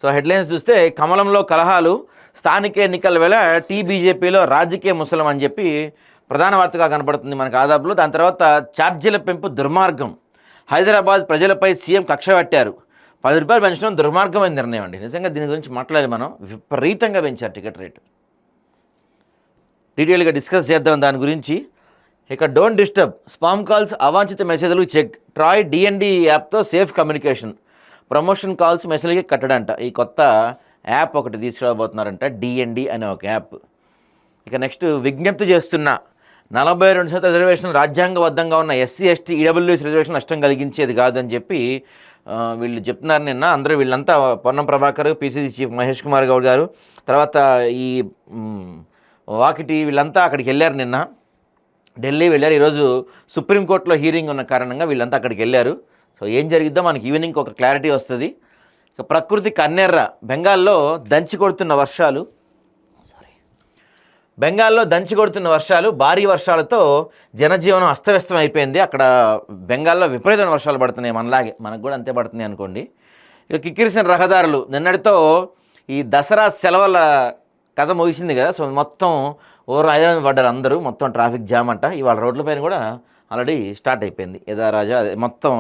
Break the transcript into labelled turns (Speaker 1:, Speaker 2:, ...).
Speaker 1: So headlines చూస్తే కమలంలో కలహాలు, స్థానిక ఎన్నికల వేళ బీజేపీలో రాజకీయ ముసలం అని చెప్పి ప్రధాన వార్తగా కనపడుతుంది మనకు ఆదాబ్లో. దాని తర్వాత ఛార్జీల పెంపు దుర్మార్గం, హైదరాబాద్ ప్రజలపై సీఎం కక్ష పెట్టారు, 10 రూపాయలు పెంచడం దుర్మార్గమైన నిర్ణయం అండి. నిజంగా దీని గురించి మాట్లాడి మనం విపరీతంగా పెంచారు టికెట్ రేటు. డీటెయిల్గా డిస్కస్ చేద్దాం దాని గురించి. ఇక డోంట్ డిస్టర్బ్, స్పామ్ కాల్స్, అవాంఛిత మెసేజ్లు చెక్, ట్రాయ్ డిఎన్డి యాప్తో సేఫ్ కమ్యూనికేషన్, ప్రమోషన్ కాల్స్ మెసేజ్లకి కట్టడంట. ఈ కొత్త యాప్ ఒకటి తీసుకురాబోతున్నారంట, డిఎన్డి అనే ఒక యాప్. ఇక నెక్స్ట్, విజ్ఞప్తి చేస్తున్న 42% రిజర్వేషన్ రాజ్యాంగబద్ధంగా ఉన్న ఎస్సీ ఎస్టీ ఈడబ్ల్యూఎస్ రిజర్వేషన్ నష్టం కలిగించేది కాదని చెప్పి వీళ్ళు చెప్తున్నారు. నిన్న అందరూ వీళ్ళంతా పొన్నం ప్రభాకర్, పిసిసి చీఫ్ మహేష్ కుమార్ గౌడ్ గారు, తర్వాత ఈ వాకిటి వీళ్ళంతా అక్కడికి వెళ్ళారు. నిన్న ఢిల్లీ వెళ్ళారు. ఈరోజు సుప్రీంకోర్టులో హీరింగ్ ఉన్న కారణంగా వీళ్ళంతా అక్కడికి వెళ్ళారు. సో ఏం జరిగిద్దో మనకి ఈవినింగ్ ఒక క్లారిటీ వస్తుంది. ఇక ప్రకృతి కన్నెర్ర, బెంగాల్లో దంచి కొడుతున్న వర్షాలు, భారీ వర్షాలతో జనజీవనం అస్తవ్యస్తం అయిపోయింది. అక్కడ బెంగాల్లో విపరీతమైన వర్షాలు పడుతున్నాయి, మనకు కూడా అంతే పడుతున్నాయి అనుకోండి. ఇక కిక్కిరిసిన రహదారులు, నిన్నటితో ఈ దసరా సెలవుల కథ ముగిసింది కదా. సో మొత్తం ఓవర్ హైదరాబాద్ పడ్డారు అందరూ, మొత్తం ట్రాఫిక్ జామ్ అంట. ఇవాళ రోడ్లపైన కూడా ఆల్రెడీ స్టార్ట్ అయిపోయింది యథారాజా, మొత్తం